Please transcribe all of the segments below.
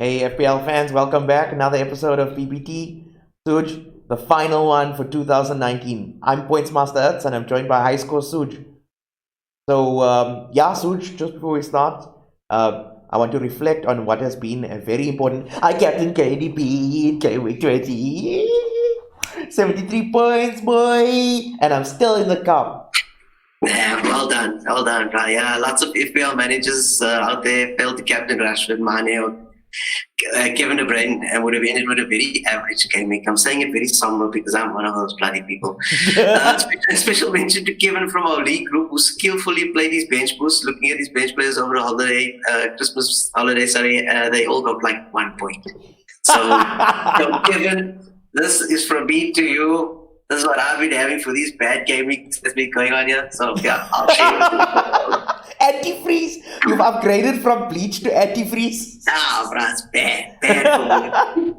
Hey FPL fans, welcome back. Another episode of PPT. Suj, the final one for 2019. I'm Points Master Earths and I'm joined by High Score Suj. Suj, just before we start, I want to reflect on what has been a very important. I captain KDP in Gameweek 20. 73 points, boy! And I'm still in the cup. Yeah, well done. Yeah, lots of FPL managers out there failed to captain Rashford, Mane, or Kevin De Bruyne, and would have ended with a very average game week. I'm saying it very somber because I'm one of those bloody people. Special mention to Kevin from our league group who skillfully played his bench boost, looking at his bench players over the holiday, Christmas holiday, they all got like 1 point. So Kevin, this is from me to you. This is what I've been having for these bad game weeks that's been going on here. So yeah, I'll share it. Antifreeze? You've upgraded from bleach to antifreeze? Bro, it's bad for me.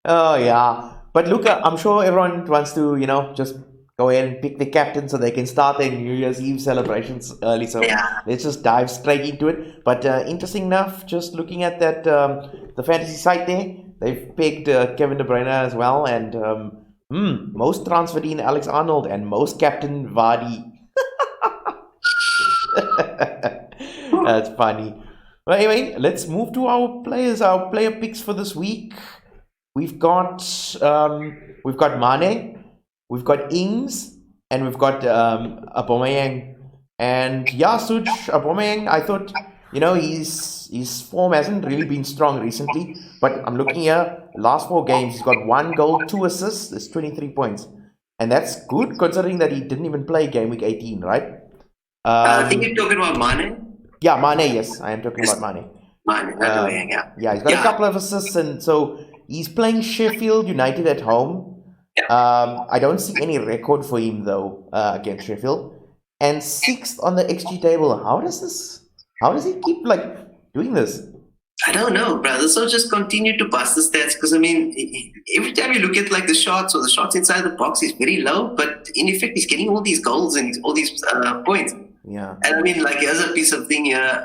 Oh yeah. But look, I'm sure everyone wants to, just go ahead and pick the captain so they can start their New Year's Eve celebrations early. So let's just dive straight into it. But interesting enough, just looking at that, the fantasy site there, they've picked Kevin De Bruyne as well, and most transferred in Alex Arnold and most captain Vardy. That's funny. Well, anyway, let's move to our players, our player picks for this week. We've got Mane, we've got Ings, and we've got Aubameyang. And yeah, Suj, Aubameyang, I thought, his form hasn't really been strong recently. But I'm looking here, last 4 games, he's got 1 goal, 2 assists, that's 23 points. And that's good considering that he didn't even play game week 18, right? I think you're talking about Mane. Yeah, Mane, yes. I am talking about Mane. Mane, yeah. Yeah, he's got a couple of assists, and so he's playing Sheffield United at home. I don't see any record for him, though, against Sheffield. And 6th on the XG table. How does he keep, doing this? I don't know, brother. So just continue to bust the stats because, every time you look at the shots or the shots inside the box, he's very low. But in effect, he's getting all these goals and all these points. Yeah. And here's a piece of thing here.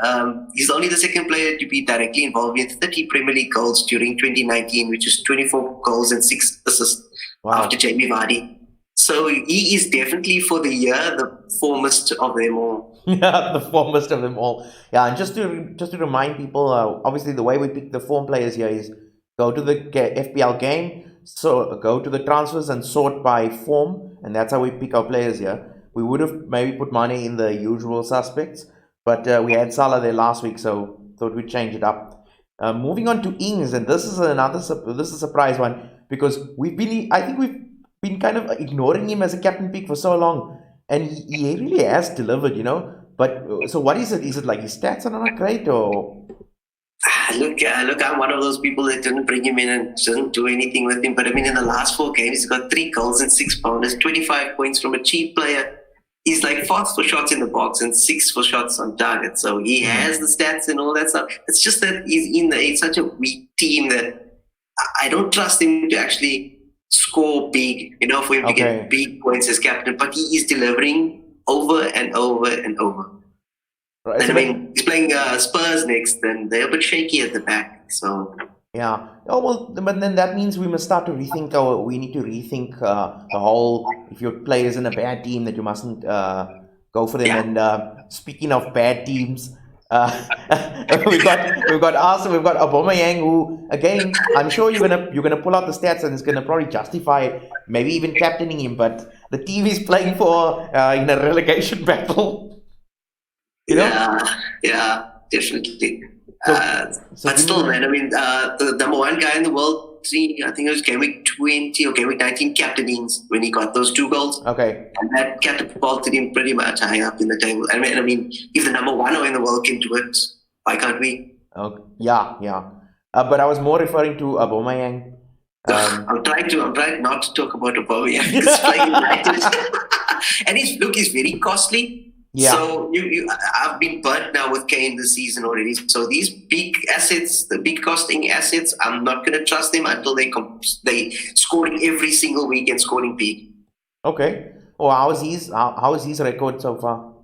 He's only the second player to be directly involved in 30 Premier League goals during 2019, which is 24 goals and 6 assists after Jamie Vardy. So he is definitely for the year the foremost of them all. Yeah, the foremost of them all. Yeah, and just to remind people, obviously the way we pick the form players here is go to the FPL game, so go to the transfers and sort by form, and that's how we pick our players here. We would have maybe put Mane in the usual suspects, but we had Salah there last week, so thought we'd change it up. Moving on to Ings, and this is a surprise one because I think we've been kind of ignoring him as a captain pick for so long, and he really has delivered, But so what is it? Is it like his stats are not great, or? Look, I'm one of those people that didn't bring him in and didn't do anything with him. But in the last 4 games, he's got 3 goals and 6 boundaries, 25 points from a cheap player. He's 4th for shots in the box and 6th for shots on target. So he has the stats and all that stuff. It's just that he's such a weak team that I don't trust him to actually score big, for him to get big points as captain. But he is delivering over and over and over. Right. And he's playing Spurs next, and they're a bit shaky at the back. So yeah. Oh well, but then that means we must start to rethink we need to rethink the whole. If your player is in a bad team, that you mustn't go for them. Yeah. And speaking of bad teams, we've got Arsenal, we've got Aubameyang, who again I'm sure you're gonna pull out the stats and it's gonna probably justify maybe even captaining him, but the team he's playing for in a relegation battle. Yeah, definitely. But still, man, the number 1 guy in the world, I think it was game week 20 or game week 19 captainings when he got those 2 goals. Okay. And that catapulted him pretty much high up in the table. If the number 1 in the world can do it, why can't we? Okay. Yeah. But I was more referring to Aubameyang. I'm trying not to talk about Aubameyang because playing United. And he's very costly. Yeah. So I've been burnt now with Kane this season already. So these big assets, the big costing assets, I'm not going to trust them until they scoring every single week and scoring big. Okay. Oh, how is his record so far?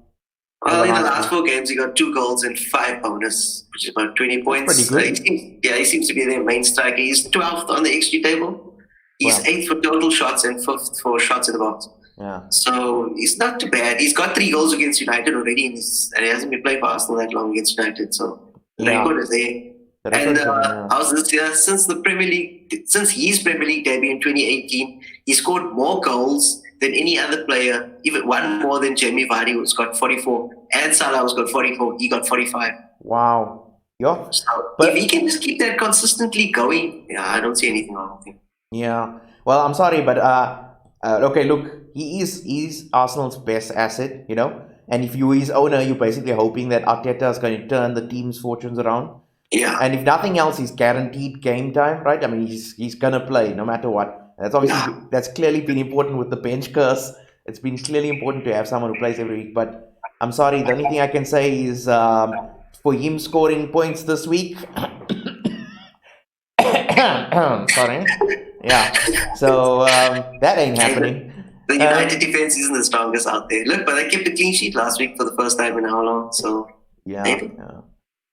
for Well, the in the last last 4 games, he got 2 goals and 5 bonus, which is about 20 points. pretty good. He seems to be their main striker. He's 12th on the XG table. He's Well, 8th for total shots and 5th for shots in the box. yeah. So he's not too bad. He's got 3 goals against United already, and he hasn't been playing for Arsenal that long against United. So the Yeah. record is there. The And record, yeah. how's this year? Since his Premier League debut in 2018, he scored more goals than any other player, even one more than Jamie Vardy, who's got 44, and Salah, who's got 44. He got 45. Wow. Yeah. So But- if he can just keep that consistently going, yeah, I don't see anything wrong with him. Yeah. Well, I'm sorry, but okay, look, he's Arsenal's best asset, you know. And if you his owner, you're basically hoping that Arteta is going to turn the team's fortunes around. Yeah. And if nothing else, he's guaranteed game time, right? I mean, he's gonna play no matter what. That's obviously that's clearly been important with the bench curse. It's been clearly important to have someone who plays every week. But I'm sorry, the only thing I can say is for him scoring points this week. Sorry. Yeah. So that ain't happening. The United defense isn't the strongest out there. Look, but they kept a clean sheet last week for the first time in how long? So Yeah.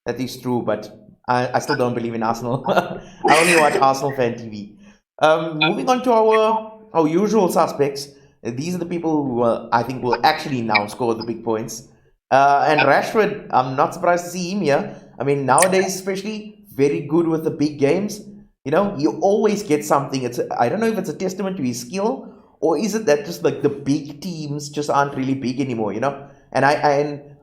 That is true, but I still don't believe in Arsenal. I only watch Arsenal fan TV. Moving on to our usual suspects. These are the people who I think will actually now score the big points. And Rashford, I'm not surprised to see him here. I mean, nowadays, especially, very good with the big games. You know, he always gets something. I don't know if it's a testament to his skill, or is it that just like the big teams just aren't really big anymore, you know?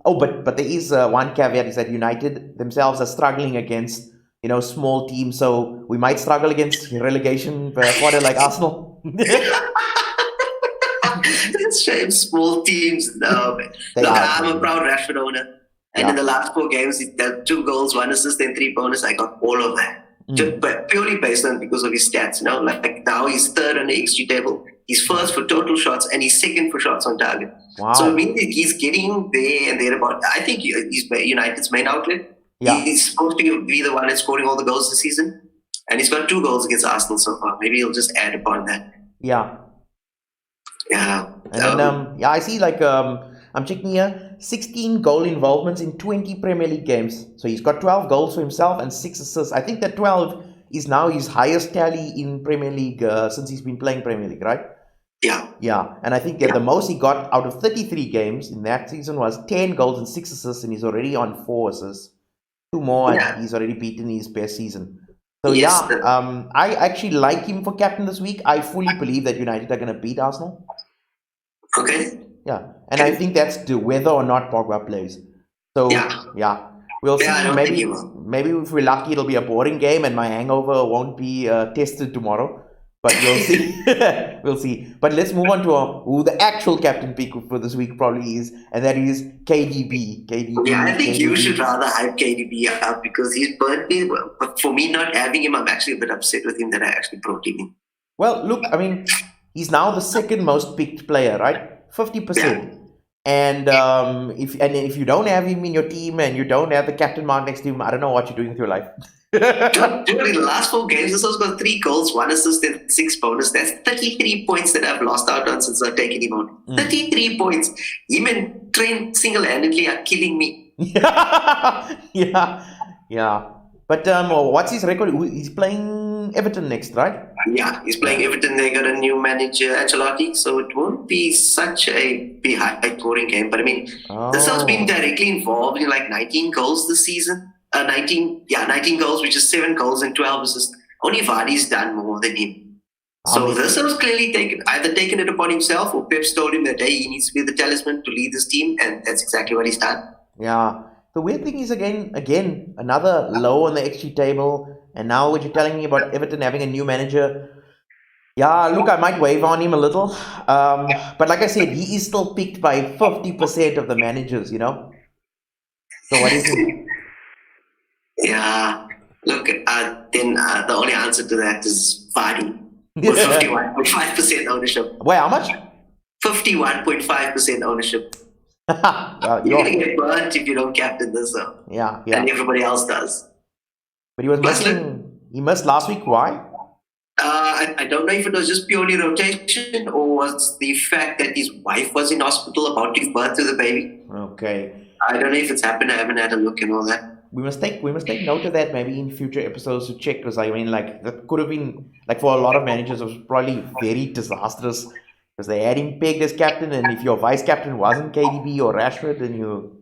But there is one caveat, is that United themselves are struggling against, you know, small teams. So we might struggle against relegation quarter like Arsenal. It's shame small teams. No, man. They Look, are. I'm a proud Rashford owner. And Yeah. in the last 4 games, he had 2 goals, 1 assist, and 3 bonus. I got all of that. But purely based on because of his stats. You know, like now he's 3rd on the XG table. He's 1st for total shots, and he's 2nd for shots on target. Wow. So I mean, he's getting there and thereabout. I think he's United's main outlet. Yeah. He's supposed to be the one that's scoring all the goals this season. And he's got 2 goals against Arsenal so far. Maybe he'll just add upon that. Yeah. Yeah. And then, I see I'm checking here, 16 goal involvements in 20 Premier League games. So he's got 12 goals for himself and 6 assists. I think that 12 is now his highest tally in Premier League since he's been playing Premier League, right? Yeah. Yeah. And I think the most he got out of 33 games in that season was 10 goals and 6 assists, and he's already on 4 assists. 2 more, and he's already beaten his best season. So I actually like him for captain this week. I fully believe that United are going to beat Arsenal. Okay. Yeah, and I think that's to whether or not Pogba plays. So we'll see. I don't think he will. Maybe if we're lucky, it'll be a boring game, and my hangover won't be tested tomorrow. But we'll see. We'll see. But let's move on to who the actual captain pick for this week probably is, and that is KDB. Yeah, I think KDB. you should rather hype KDB up because he's burnt me. But for me not having him, I'm actually a bit upset with him that I actually brought him in. Well, look, I mean, he's now the second most picked player, right? 50%. And if you don't have him in your team and you don't have the captain mark next to him, I don't know what you're doing with your life. Dude, in the last 4 games, this has got 3 goals, 1 assist, and 6 bonus. That's 33 points that I've lost out on since I've taken him out. 33 points. Him and Trent single-handedly are killing me. Yeah. But what's his record? He's playing Everton next, right? Yeah, he's playing Everton. They got a new manager, Ancelotti, so it won't be such a high-scoring game. But I mean, this has been directly involved in like 19 goals this season. 19 goals, which is 7 goals and 12 assists. Only Vardy's done more than him. So this was clearly taken it upon himself, or Pep's told him that, hey, he needs to be the talisman to lead this team, and that's exactly what he's done. Yeah. The weird thing is, again, another low on the XG table, and now what you're telling me about Everton having a new manager, yeah, look, I might wave on him a little. But like I said, he is still picked by 50% of the managers, you know? So what is it? Yeah, look, then the only answer to that is Vardy with 51.5% ownership. Wait, how much? 51.5% ownership. You're going to get burnt if you don't captain this, though. Yeah. And everybody else does. But he was missing. He missed last week. Why? I don't know if it was just purely rotation or was the fact that his wife was in hospital about to give birth to the baby. Okay. I don't know if it's happened. I haven't had a look and all that. We must take note of that maybe in future episodes to check, because I mean, like, that could have been, like, for a lot of managers it was probably very disastrous because they had him pegged as captain, and if your vice captain wasn't KDB or Rashford, then you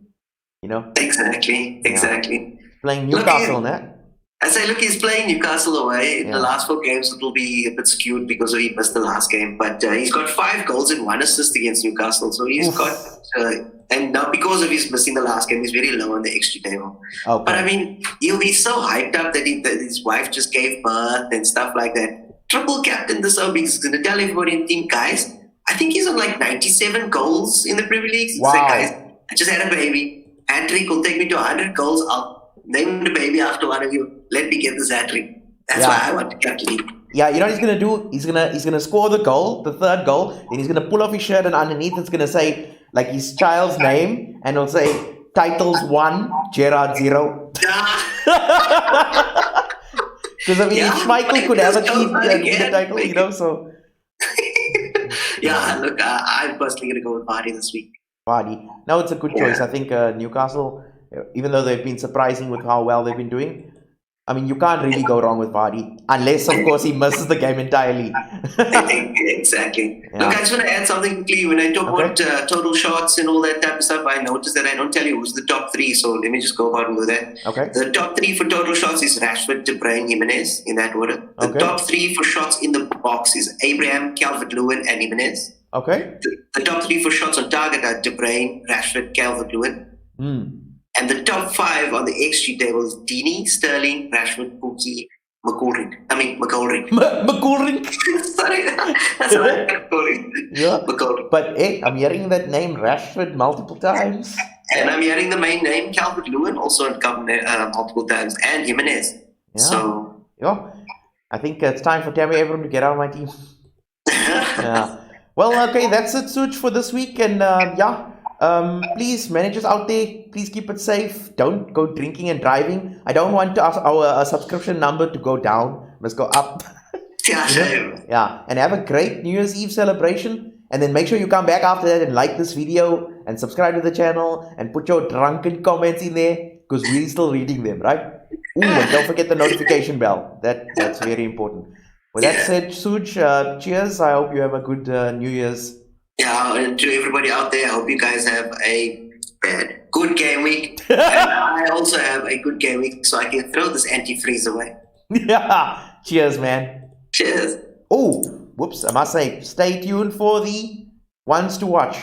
know, Exactly. playing Look, Newcastle, that. I say, look, he's playing Newcastle away. In the Yeah. last 4 games, it will be a bit skewed because he missed the last game. But he's got 5 goals and 1 assist against Newcastle. So he's Oof. got, and now because of his missing the last game, he's very low on the XG table. Okay. But I mean, he'll be so hyped up that his wife just gave birth and stuff like that. Triple captain this week. He's going to tell everybody in the team, guys, I think he's on like 97 goals in the Premier League. He's Wow. like, guys, I just had a baby. Hat-trick will take me to 100 goals. I'll name the baby after one of you. Let me get this hat-trick. That's Yeah. why I want to captain him. Yeah, you know what he's gonna do? He's gonna score the goal, the 3rd goal, then he's gonna pull off his shirt, and underneath it's gonna say like his child's name, and it'll say titles 1, Gerard 0. Because I mean, Yeah, Schmeichel could have just achieved don't the again. title, you know. So Yeah, look, I'm personally going to go with Vardy this week. Vardy. No, it's a good choice. I think Newcastle, even though they've been surprising with how well they've been doing, I mean, you can't really go wrong with Vardy, unless, of course, he misses the game entirely. Exactly. Yeah. Look, I just want to add something quickly. When I talk Okay. about total shots and all that type of stuff, I noticed that I don't tell you who's the top 3. So let me just go about and do that. Okay. The top 3 for total shots is Rashford, De Bruyne, Jimenez, in that order. The Okay. top 3 for shots in the box is Abraham, Calvert-Lewin, and Jimenez. Okay. The top 3 for shots on target are De Bruyne, Rashford, Calvert-Lewin. Hmm. And the top 5 on the XG table is Dini, Sterling, Rashford, Pookie, McGoldrick. McGoldrick. Sorry, that's right, McGoldrick. Yeah. McGoldrick. But hey, I'm hearing that name Rashford multiple times. And I'm hearing the main name, Calvert-Lewin, also multiple times, and Jimenez. Yeah. So, Yeah. I think it's time for Tammy Abram to get out of my team. Yeah. Well, okay, that's it, Suj, for this week. And please, managers out there, please keep it safe. Don't go drinking and driving. I don't want our subscription number to go down. Let's go up. yeah, Yeah. And have a great New Year's Eve celebration. And then make sure you come back after that and like this video and subscribe to the channel and put your drunken comments in there, because we're still reading them, right? Ooh, and don't forget the notification bell. That's very important. With that said, Suj, cheers. I hope you have a good New Year's. Yeah, and to everybody out there, I hope you guys have a good game week. And I also have a good game week, so I can throw this antifreeze away. Yeah. Cheers, man. Cheers. Oh, whoops. I must say, stay tuned for the ones to watch.